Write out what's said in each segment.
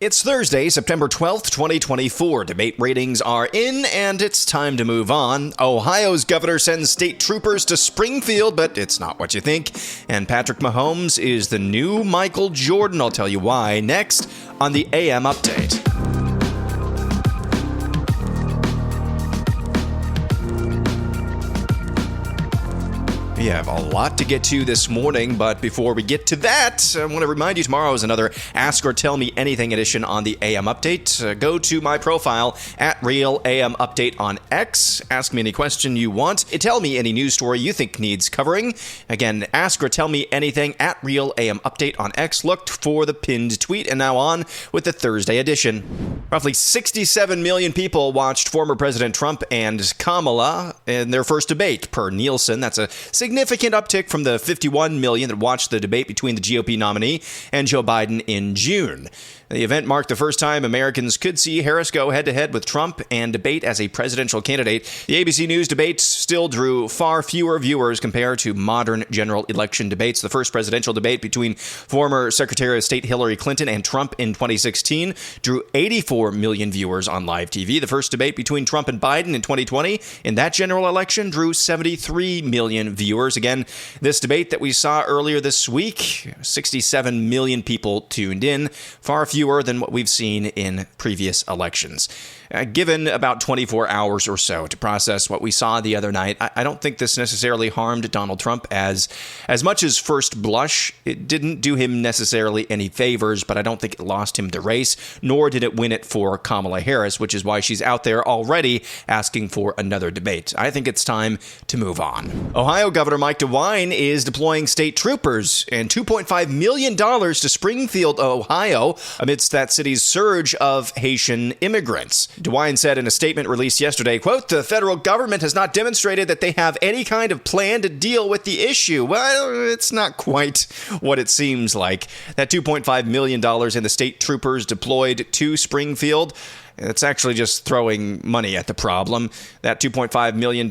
It's Thursday, September 12th, 2024. Debate ratings are in, and it's time to move on. Ohio's governor sends state troopers to Springfield, but it's not what you think. And Patrick Mahomes is the new Michael Jordan. I'll tell you why next on the AM Update. We have a lot to get to this morning, but before we get to that, I want to remind you tomorrow is another Ask or Tell Me Anything edition on the AM Update. Go to my profile at Real AM Update on X. Ask me any question you want. Tell me any news story you think needs covering. Again, Ask or Tell Me Anything at Real AM Update on X. Look for the pinned tweet. And now on with the Thursday edition. Roughly 67 million people watched former President Trump and Kamala in their first debate, per Nielsen. That's a significant uptick from the 51 million that watched the debate between the GOP nominee and Joe Biden in June. The event marked the first time Americans could see Harris go head-to-head with Trump and debate as a presidential candidate. The ABC News debate still drew far fewer viewers compared to modern general election debates. The first presidential debate between former Secretary of State Hillary Clinton and Trump in 2016 drew 84 million viewers on live TV. The first debate between Trump and Biden in 2020 in that general election drew 73 million viewers. Again, this debate that we saw earlier this week, 67 million people tuned in, far fewer than what we've seen in previous elections. Given about 24 hours or so to process what we saw the other night, I don't think this necessarily harmed Donald Trump as much as first blush. It didn't do him necessarily any favors, but I don't think it lost him the race, nor did it win it for Kamala Harris, which is why she's out there already asking for another debate. I think it's time to move on. Ohio Governor Mike DeWine is deploying state troopers and $2.5 million to Springfield, Ohio, amidst that city's surge of Haitian immigrants. DeWine said in a statement released yesterday, quote, "The federal government has not demonstrated that they have any kind of plan to deal with the issue." Well, it's not quite what it seems like. That $2.5 million in the state troopers deployed to Springfield, it's actually just throwing money at the problem. That $2.5 million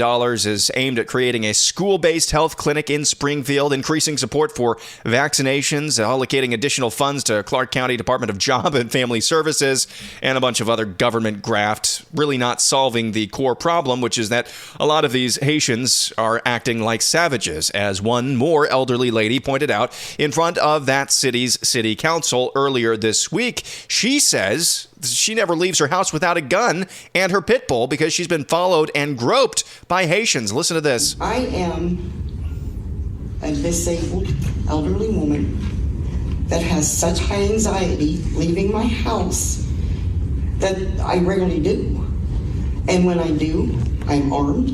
is aimed at creating a school-based health clinic in Springfield, increasing support for vaccinations, allocating additional funds to Clark County Department of Job and Family Services, and a bunch of other government graft, really not solving the core problem, which is that a lot of these Haitians are acting like savages, as one more elderly lady pointed out in front of that city's city council earlier this week. She says she never leaves her house without a gun and her pit bull because she's been followed and groped by Haitians. Listen to this. I am a disabled elderly woman that has such high anxiety leaving my house that I rarely do. And when I do, I'm armed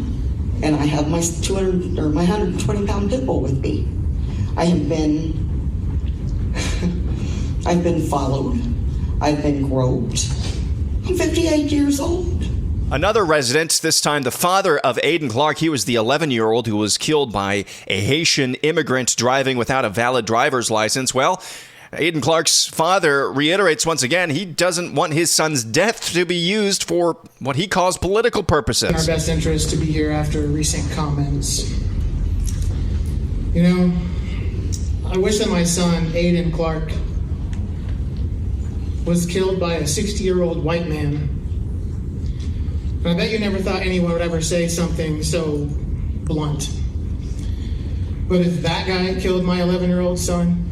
and I have my 120-pound pit bull with me. I've been followed. I've been groped. I'm 58 years old. Another resident, this time the father of Aiden Clark. He was the 11-year-old who was killed by a Haitian immigrant driving without a valid driver's license. Well, Aiden Clark's father reiterates once again he doesn't want his son's death to be used for what he calls political purposes. In our best interest to be here after recent comments. You know, I wish that my son, Aiden Clark, was killed by a 60-year-old white man. And I bet you never thought anyone would ever say something so blunt. But if that guy killed my 11-year-old son,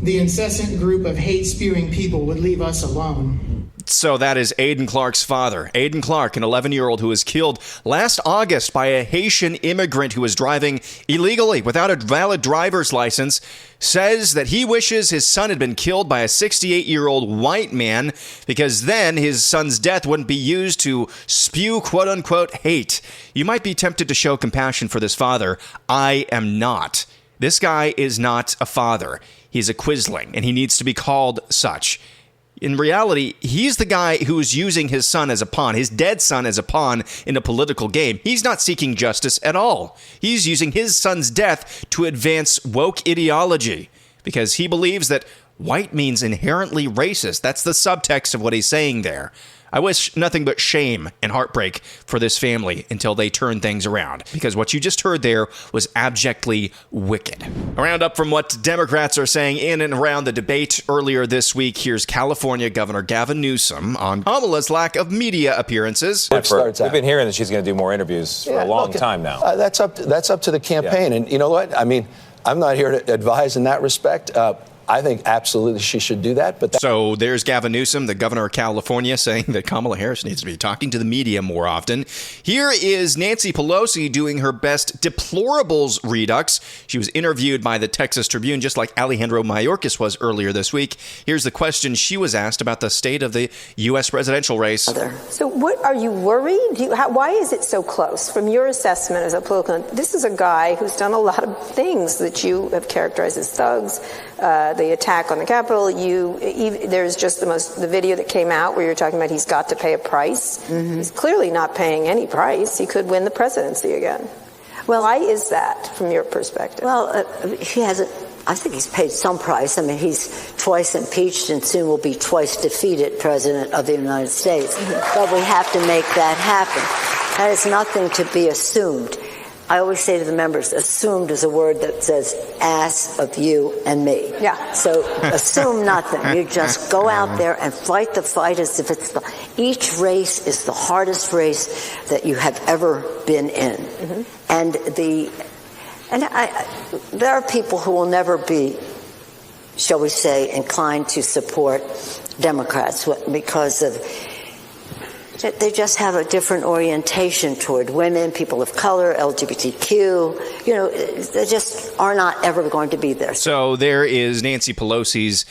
the incessant group of hate-spewing people would leave us alone. So that is Aiden Clark's father. Aiden Clark, an 11-year-old who was killed last August by a Haitian immigrant who was driving illegally without a valid driver's license, says that he wishes his son had been killed by a 68-year-old white man because then his son's death wouldn't be used to spew quote-unquote hate. You might be tempted to show compassion for this father. I am not. This guy is not a father. He's a Quisling, and he needs to be called such. In reality, he's the guy who is using his son as a pawn, his dead son as a pawn in a political game. He's not seeking justice at all. He's using his son's death to advance woke ideology because he believes that white means inherently racist. That's the subtext of what he's saying there. I wish nothing but shame and heartbreak for this family until they turn things around, because what you just heard there was abjectly wicked. A roundup from what Democrats are saying in and around the debate earlier this week. Here's California Governor Gavin Newsom on Kamala's lack of media appearances. We've been hearing that she's going to do more interviews for a long time now. That's up to the campaign. Yeah. And you know what? I mean, I'm not here to advise in that respect. I think absolutely she should do that. So there's Gavin Newsom, the governor of California, saying that Kamala Harris needs to be talking to the media more often. Here is Nancy Pelosi doing her best deplorables redux. She was interviewed by the Texas Tribune, just like Alejandro Mayorkas was earlier this week. Here's the question she was asked about the state of the U.S. presidential race. So what, are you worried? Why is it so close? From your assessment as a political, this is a guy who's done a lot of things that you have characterized as thugs. The attack on the Capitol, there's just the video that came out where you're talking about he's got to pay a price. Mm-hmm. He's clearly not paying any price. He could win the presidency again. Well, why is that from your perspective? Well, he hasn't. I think he's paid some price. I mean, he's twice impeached and soon will be twice defeated president of the United States. Mm-hmm. But we have to make that happen. That is nothing to be assumed. I always say to the members, assumed is a word that says ass of you and me. Yeah. So assume nothing. You just go out there and fight the fight as if each race is the hardest race that you have ever been in. Mm-hmm. And there are people who will never be, shall we say, inclined to support Democrats because of they just have a different orientation toward women, people of color, LGBTQ. You know, they just are not ever going to be there. So there is Nancy Pelosi's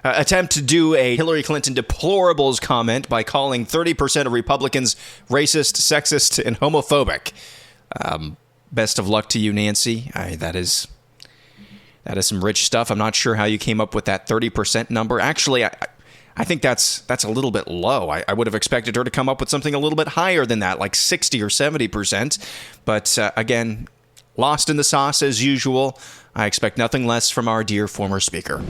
attempt to do a Hillary Clinton deplorables comment by calling 30% of Republicans racist, sexist, and homophobic. Best of luck to you, Nancy. That is some rich stuff. I'm not sure how you came up with that 30% number. Actually, I think that's a little bit low. I would have expected her to come up with something a little bit higher than that, like 60 or 70%. But again, lost in the sauce as usual. I expect nothing less from our dear former speaker.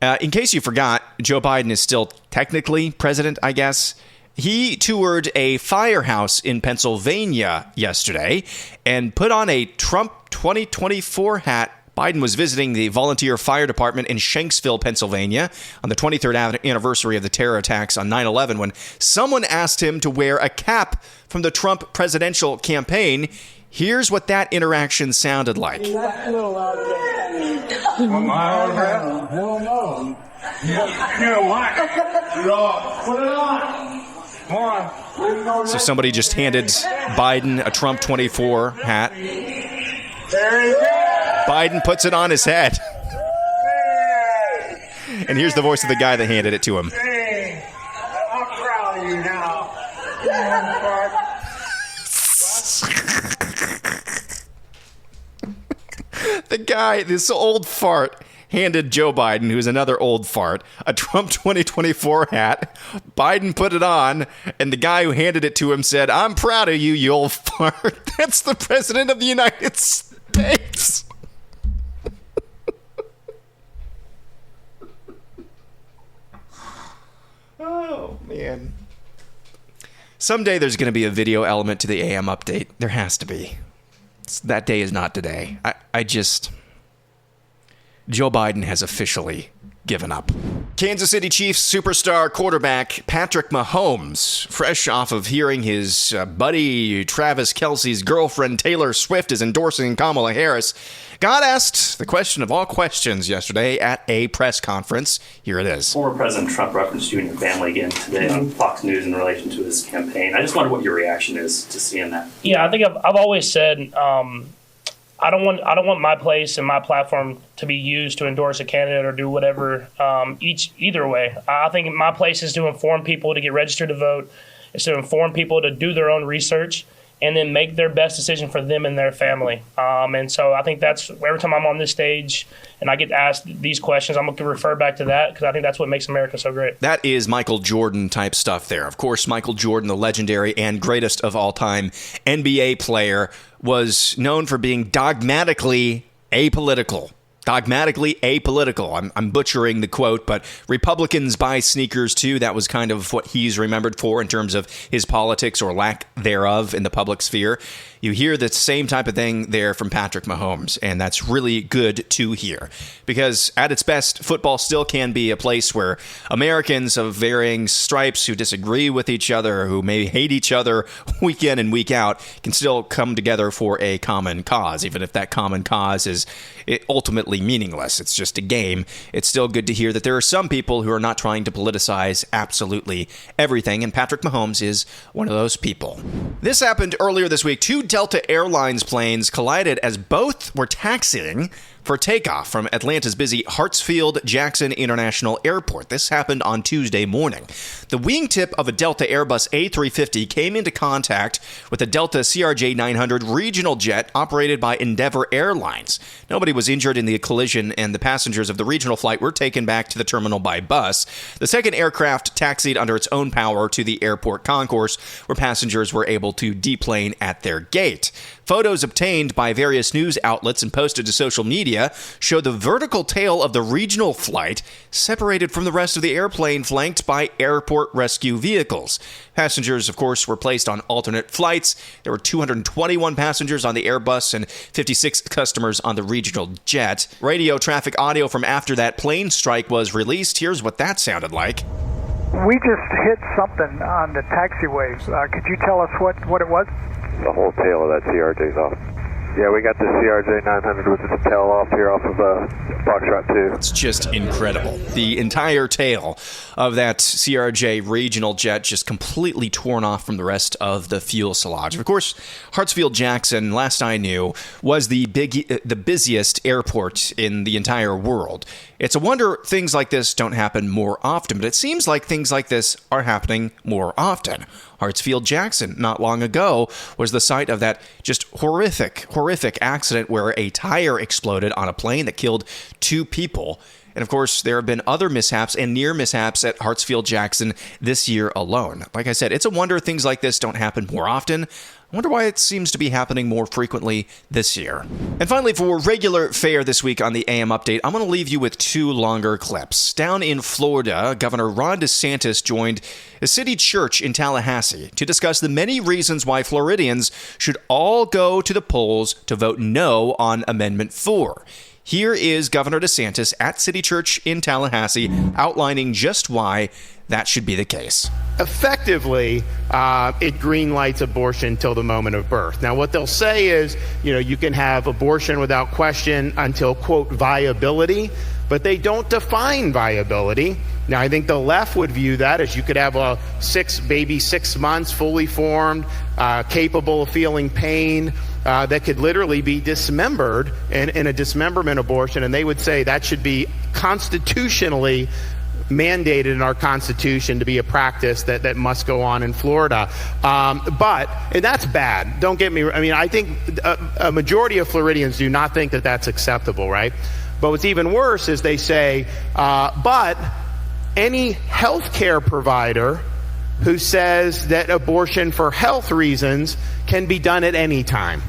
In case you forgot, Joe Biden is still technically president, I guess. He toured a firehouse in Pennsylvania yesterday and put on a Trump 2024 hat. Biden was visiting the volunteer fire department in Shanksville, Pennsylvania, on the 23rd anniversary of the terror attacks on 9/11 when someone asked him to wear a cap from the Trump presidential campaign. Here's what that interaction sounded like. So somebody just handed Biden a Trump 24 hat. Biden puts it on his head. And here's the voice of the guy that handed it to him. Hey, I'm proud of you now. The guy, this old fart, handed Joe Biden, who's another old fart, a Trump 2024 hat. Biden put it on, and the guy who handed it to him said, "I'm proud of you, you old fart." That's the president of the United States. Oh, man. Someday there's going to be a video element to the AM update. There has to be. That day is not today. Joe Biden has officially given up. Kansas City Chiefs superstar quarterback Patrick Mahomes, fresh off of hearing his buddy Travis Kelce's girlfriend Taylor Swift is endorsing Kamala Harris, got asked the question of all questions yesterday at a press conference. Here it is. Former President Trump referenced you and your family again today on Fox News in relation to his campaign. I just wonder what your reaction is to seeing that. Yeah, I think I've always said I don't want my place and my platform to be used to endorse a candidate or do whatever. Either way, I think my place is to inform people to get registered to vote. It's to inform people to do their own research and then make their best decision for them and their family. And so I think that's every time I'm on this stage and I get asked these questions, I'm going to refer back to that because I think that's what makes America so great. That is Michael Jordan type stuff there. Of course, Michael Jordan, the legendary and greatest of all time NBA player, was known for being dogmatically apolitical. dogmatically apolitical. I'm butchering the quote, but Republicans buy sneakers too. That was kind of what he's remembered for in terms of his politics or lack thereof in the public sphere. You hear the same type of thing there from Patrick Mahomes, and that's really good to hear. Because at its best, football still can be a place where Americans of varying stripes who disagree with each other, who may hate each other week in and week out, can still come together for a common cause, even if that common cause is ultimately meaningless. It's just a game. It's still good to hear that there are some people who are not trying to politicize absolutely everything, and Patrick Mahomes is one of those people. This happened earlier this week. 2 Delta Airlines planes collided as both were taxiing for takeoff from Atlanta's busy Hartsfield-Jackson International Airport. This happened on Tuesday morning. The wingtip of a Delta Airbus A350 came into contact with a Delta CRJ-900 regional jet operated by Endeavor Airlines. Nobody was injured in the collision, and the passengers of the regional flight were taken back to the terminal by bus. The second aircraft taxied under its own power to the airport concourse, where passengers were able to deplane at their gate. Photos obtained by various news outlets and posted to social media show the vertical tail of the regional flight separated from the rest of the airplane, flanked by airport rescue vehicles. Passengers, of course, were placed on alternate flights. There were 221 passengers on the Airbus and 56 customers on the regional jet. Radio traffic audio from after that plane strike was released. Here's what that sounded like. We just hit something on the taxiway. Could you tell us what it was? The whole tail of that CRJ's off. Yeah, we got the CRJ-900 with its tail off here off of Foxtrot 2. It's just incredible. The entire tail of that CRJ regional jet just completely torn off from the rest of the fuselage. Of course, Hartsfield-Jackson, last I knew, was the busiest airport in the entire world. It's a wonder things like this don't happen more often, but it seems like things like this are happening more often. Hartsfield-Jackson, not long ago, was the site of that just horrific accident where a tire exploded on a plane that killed 2 people. And of course, there have been other mishaps and near mishaps at Hartsfield-Jackson this year alone. Like I said, it's a wonder things like this don't happen more often. I wonder why it seems to be happening more frequently this year. And finally, for regular fare this week on the AM Update, I'm going to leave you with 2 longer clips. Down in Florida, Governor Ron DeSantis joined a city church in Tallahassee to discuss the many reasons why Floridians should all go to the polls to vote no on Amendment 4. Here is Governor DeSantis at City Church in Tallahassee outlining just why that should be the case. Effectively, it greenlights abortion till the moment of birth. Now, what they'll say is, you can have abortion without question until, quote, viability, but they don't define viability. Now, I think the left would view that as you could have a 6 months, fully formed, capable of feeling pain, that could literally be dismembered in a dismemberment abortion, and they would say that should be constitutionally mandated in our Constitution to be a practice that must go on in Florida. And that's bad. Don't get me, I think a majority of Floridians do not think that that's acceptable, right? But what's even worse is they say, but any healthcare provider who says that abortion for health reasons can be done at any time.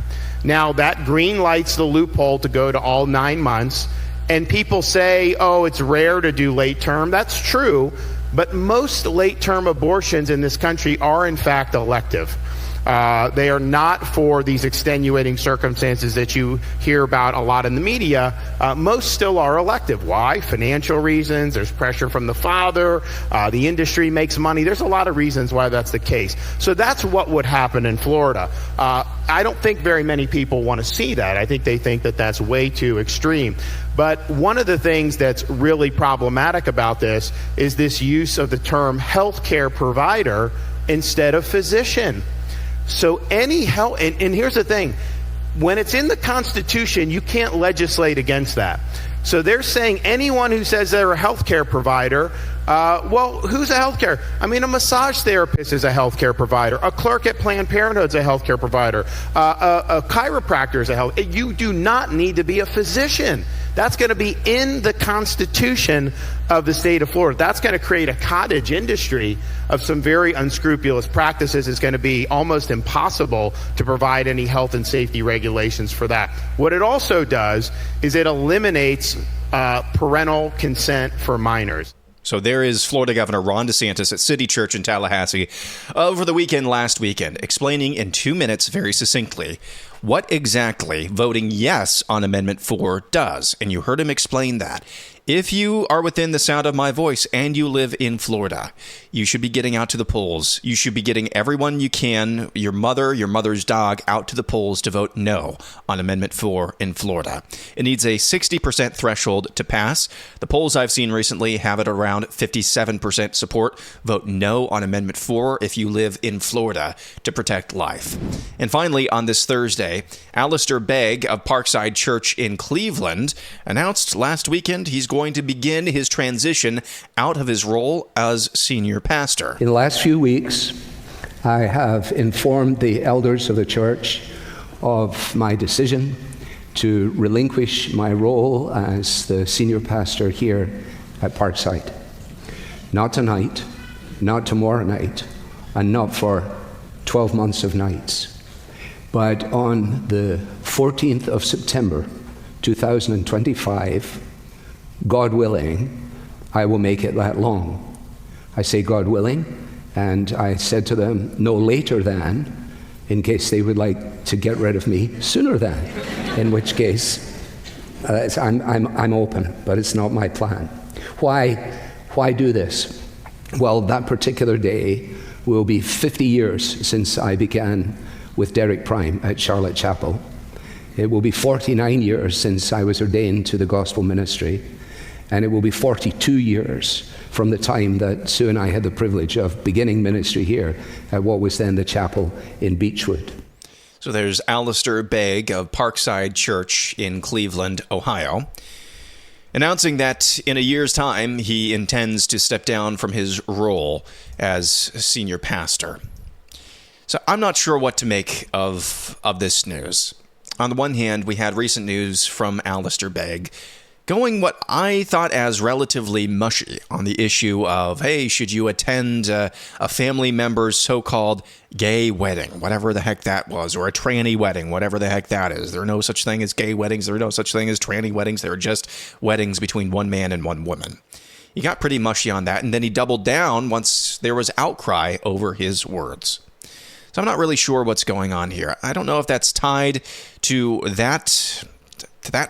Now, that green lights the loophole to go to all 9 months. And people say, oh, it's rare to do late term. That's true. But most late term abortions in this country are, in fact, elective. They are not for these extenuating circumstances that you hear about a lot in the media. Most still are elective. Why? Financial reasons. There's pressure from the father. The industry makes money. There's a lot of reasons why that's the case. So that's what would happen in Florida. I don't think very many people want to see that. I think they think that that's way too extreme. But one of the things that's really problematic about this is this use of the term healthcare provider instead of physician. So any health, and here's the thing, when it's in the Constitution, you can't legislate against that. So they're saying anyone who says they're a healthcare provider, well, who's a healthcare? A massage therapist is a healthcare provider. A clerk at Planned Parenthood is a healthcare provider. A chiropractor is a health. You do not need to be a physician That's going to be in the Constitution of the state of Florida. That's going to create a cottage industry of some very unscrupulous practices. It's going to be almost impossible to provide any health and safety regulations for that. What it also does is it eliminates parental consent for minors. So there is Florida Governor Ron DeSantis at City Church in Tallahassee over the last weekend, explaining in 2 minutes very succinctly what exactly voting yes on Amendment 4 does. And you heard him explain that. If you are within the sound of my voice and you live in Florida, you should be getting out to the polls. You should be getting everyone you can, your mother, your mother's dog, out to the polls to vote no on Amendment 4 in Florida. It needs a 60% threshold to pass. The polls I've seen recently have it around 57% support. Vote no on Amendment 4 if you live in Florida to protect life. And finally, on this Thursday, Alistair Begg of Parkside Church in Cleveland announced last weekend he's going to begin his transition out of his role as senior pastor. In the last few weeks, I have informed the elders of the church of my decision to relinquish my role as the senior pastor here at Parkside. Not tonight, not tomorrow night, and not for 12 months of nights. But on the 14th of September, 2025, God willing, I will make it that long. I say God willing, and I said to them, no later than, in case they would like to get rid of me sooner than, in which case I'm open, but it's not my plan. Why do this? Well, that particular day will be 50 years since I began with Derek Prime at Charlotte Chapel. It will be 49 years since I was ordained to the gospel ministry. And it will be 42 years from the time that Sue and I had the privilege of beginning ministry here at what was then the chapel in Beechwood. So there's Alistair Begg of Parkside Church in Cleveland, Ohio, announcing that in a year's time he intends to step down from his role as senior pastor. So I'm not sure what to make of this news. On the one hand, we had recent news from Alistair Begg going what I thought as relatively mushy on the issue of, hey, should you attend a family member's so-called gay wedding, whatever the heck that was, or a tranny wedding, whatever the heck that is. There are no such thing as gay weddings. There are no such thing as tranny weddings. There are just weddings between one man and one woman. He got pretty mushy on that, and then he doubled down once there was outcry over his words. So I'm not really sure what's going on here. I don't know if that's tied to that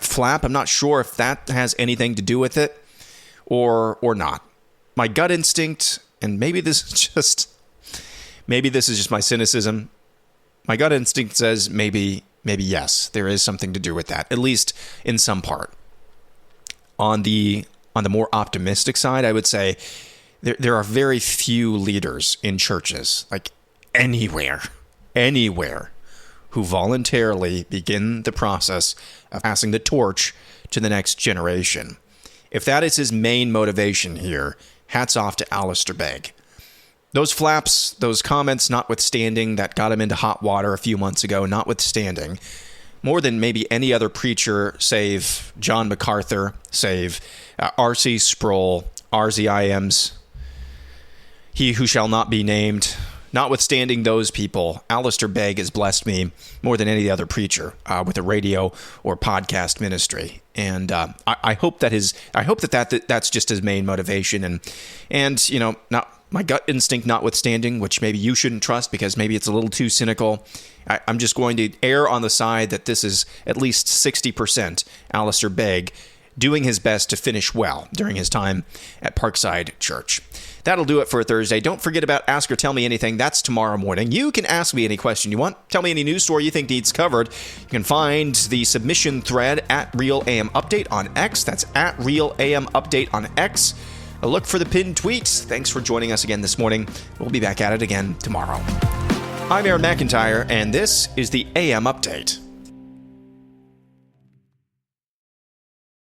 flap. I'm not sure if that has anything to do with it or not. My gut instinct, and maybe this is just my cynicism. My gut instinct says maybe yes, there is something to do with that, at least in some part. On the more optimistic side, I would say there are very few leaders in churches, like anywhere, who voluntarily begin the process of passing the torch to the next generation. If that is his main motivation here, hats off to Alistair Begg. Those flaps, those comments notwithstanding that got him into hot water a few months ago, notwithstanding, more than maybe any other preacher, save John MacArthur, save R.C. Sproul, RZIMs, he who shall not be named. Notwithstanding those people, Alistair Begg has blessed me more than any other preacher with a radio or podcast ministry, and I hope that's just his main motivation. And you know, not my gut instinct notwithstanding, which maybe you shouldn't trust because maybe it's a little too cynical. I'm just going to err on the side that this is at least 60% Alistair Begg doing his best to finish well during his time at Parkside Church. That'll do it for Thursday. Don't forget about Ask or Tell Me Anything. That's tomorrow morning. You can ask me any question you want. Tell me any news story you think needs covered. You can find the submission thread at Real AM Update on X. That's at Real AM Update on X. A look for the pinned tweets. Thanks for joining us again this morning. We'll be back at it again tomorrow. I'm Aaron McIntyre, and this is the AM Update.